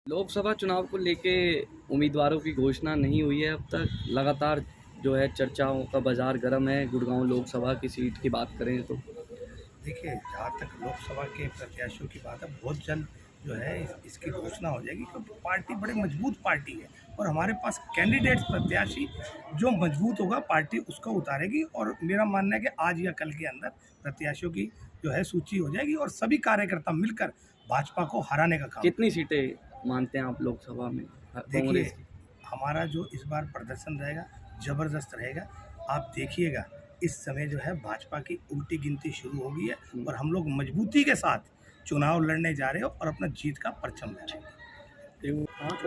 लोकसभा चुनाव को लेके उम्मीदवारों की घोषणा नहीं हुई है अब तक। लगातार जो है चर्चाओं का बाजार गर्म है। गुड़गांव लोकसभा की सीट की बात करें तो देखिए, जहाँ तक लोकसभा के प्रत्याशियों की बात है, बहुत जल्द जो है इसकी घोषणा हो जाएगी, क्योंकि पार्टी बड़ी मजबूत पार्टी है और हमारे पास कैंडिडेट्स प्रत्याशी जो मजबूत होगा पार्टी उसको उतारेगी। और मेरा मानना है कि आज या कल के अंदर प्रत्याशियों की जो है सूची हो जाएगी और सभी कार्यकर्ता मिलकर भाजपा को हराने का काम। कितनी सीटें मानते हैं आप लोकसभा में देखिए, कांग्रेस की? हमारा जो इस बार प्रदर्शन रहेगा ज़बरदस्त रहेगा। आप देखिएगा, इस समय जो है भाजपा की उल्टी गिनती शुरू हो गई है और हम लोग मजबूती के साथ चुनाव लड़ने जा रहे हो और अपना जीत का परचम लहराएंगे।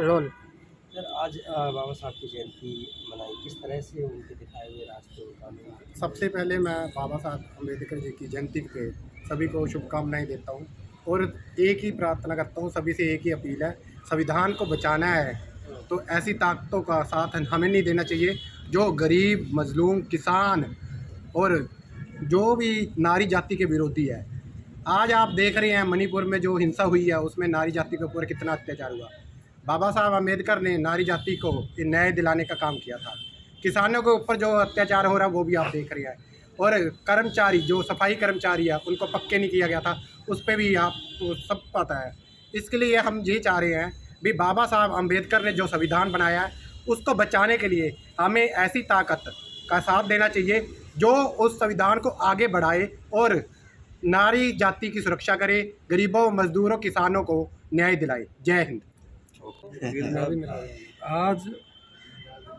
रोल सर, आज बाबा साहब की जयंती मनाई, किस तरह से उनके दिखाए हुए रास्ते उठाने? सबसे पहले मैं बाबा साहब अम्बेडकर जी की जयंती पे सभी को शुभकामनाएं देता हूँ और एक ही प्रार्थना करता हूँ, सभी से एक ही अपील है, संविधान को बचाना है तो ऐसी ताकतों का साथ हमें नहीं देना चाहिए जो गरीब, मजलूम, किसान और जो भी नारी जाति के विरोधी है। आज आप देख रहे हैं मणिपुर में जो हिंसा हुई है उसमें नारी जाति के ऊपर कितना अत्याचार हुआ। बाबा साहब अम्बेडकर ने नारी जाति को न्याय दिलाने का काम किया था। किसानों के ऊपर जो अत्याचार हो रहा है वो भी आप देख रहे हैं और कर्मचारी जो सफाई कर्मचारी है उनको पक्के नहीं किया गया था, उस पर भी आपको सब पता है। इसके लिए हम ये चाह रहे हैं भी बाबा साहब अम्बेडकर ने जो संविधान बनाया है उसको बचाने के लिए हमें ऐसी ताकत का साथ देना चाहिए जो उस संविधान को आगे बढ़ाए और नारी जाति की सुरक्षा करे, गरीबों, मजदूरों, किसानों को न्याय दिलाए। जय हिंद। आज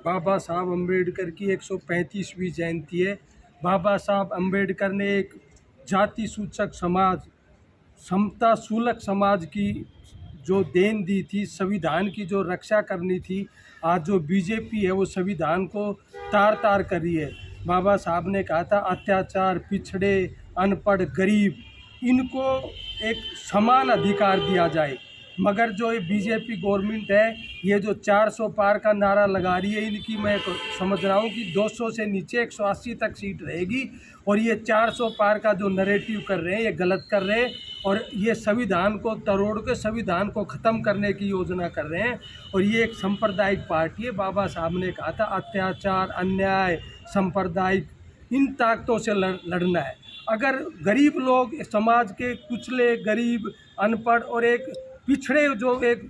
बाबा साहब अम्बेडकर की 135वीं जयंती है। बाबा साहब अम्बेडकर ने एक जाति सूचक समाज, समता सुलभ समाज की जो देन दी थी, संविधान की जो रक्षा करनी थी, आज जो बीजेपी है वो संविधान को तार तार कर रही है। बाबा साहब ने कहा था अत्याचार, पिछड़े, अनपढ़, गरीब, इनको एक समान अधिकार दिया जाए। मगर जो ये बीजेपी गवर्नमेंट है, ये जो 400 पार का नारा लगा रही है, इनकी मैं समझ रहा हूँ कि 200 से नीचे 180 तक सीट रहेगी और ये 400 पार का जो नैरेटिव कर रहे हैं ये गलत कर रहे हैं और ये संविधान को तरोड़ के संविधान को ख़त्म करने की योजना कर रहे हैं। और ये एक सांप्रदायिक पार्टी है। बाबा साहब ने कहा था अत्याचार, अन्याय, सांप्रदायिक, इन ताकतों से लड़ना है। अगर गरीब लोग, समाज के कुचले गरीब, अनपढ़ और एक पिछड़े, जो एक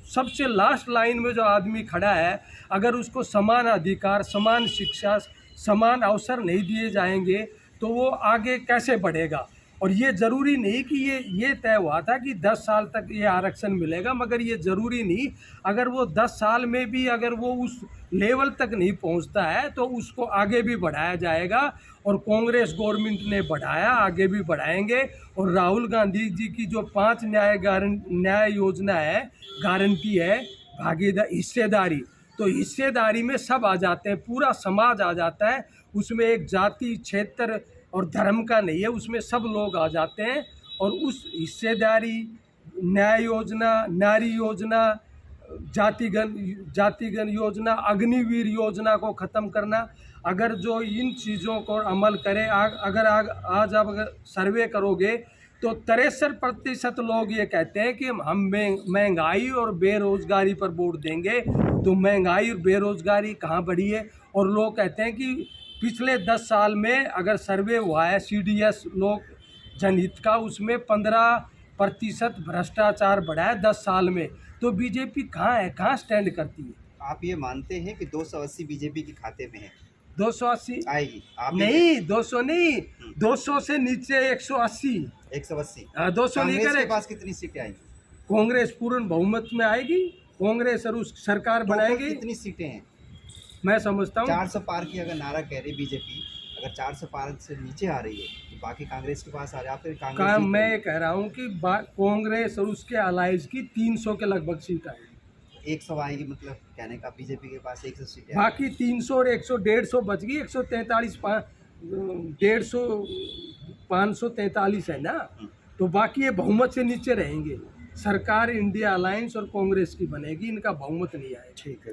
सबसे लास्ट लाइन में जो आदमी खड़ा है, अगर उसको समान अधिकार, समान शिक्षा, समान अवसर नहीं दिए जाएंगे तो वो आगे कैसे बढ़ेगा। और ये ज़रूरी नहीं कि ये तय हुआ था कि 10 साल तक ये आरक्षण मिलेगा, मगर ये ज़रूरी नहीं। अगर वो 10 साल में भी अगर वो उस लेवल तक नहीं पहुंचता है तो उसको आगे भी बढ़ाया जाएगा और कांग्रेस गवर्नमेंट ने बढ़ाया, आगे भी बढ़ाएंगे। और राहुल गांधी जी की जो 5 न्याय योजना है, गारंटी है भागीदार हिस्सेदारी, तो हिस्सेदारी में सब आ जाते हैं, पूरा समाज आ जाता है। उसमें एक जाति, क्षेत्र और धर्म का नहीं है, उसमें सब लोग आ जाते हैं। और उस हिस्सेदारी, न्याय योजना, नारी योजना, जातिगण योजना, अग्निवीर योजना को ख़त्म करना, अगर जो इन चीज़ों को अमल करें, अगर आज आप अगर सर्वे करोगे तो 63% लोग ये कहते हैं कि हम महंगाई और बेरोज़गारी पर वोट देंगे। तो महंगाई और बेरोज़गारी कहाँ बढ़ी है? और लोग कहते हैं कि पिछले 10 साल में अगर सर्वे हुआ है CDS लोक जनहित का, उसमें 15% भ्रष्टाचार बढ़ा है 10 साल में। तो बीजेपी कहाँ है, कहाँ स्टैंड करती है? आप ये मानते हैं कि 280 बीजेपी के खाते में है? 280 आएगी? आप नहीं, 200 नहीं, 200 से नीचे 180। 180? 200 नहीं कांग्रेस करे। के पास कितनी सीटें आएंगी? कांग्रेस पूर्ण बहुमत में आएगी, कांग्रेस और उस सरकार बनाएगी। कितनी सीटें हैं? मैं समझता हूँ 400 पार की अगर नारा कह रही बीजेपी, अगर 400 पार से नीचे आ रही है तो बाकी कांग्रेस के पास आ रहा है, फिर कांग्रेस मैं ये कह रहा हूँ कि कांग्रेस और उसके अलायंस की 300 के लगभग सीट आएगी। 100 आएगी, मतलब कहने का बीजेपी के पास 100 सीटें बाकी 300 और 100, 150 बच गई। 143, 150, 543 है ना, तो बाकी ये बहुमत से नीचे रहेंगे। सरकार इंडिया अलायंस और कांग्रेस की बनेगी, इनका बहुमत नहीं आएगा। ठीक है।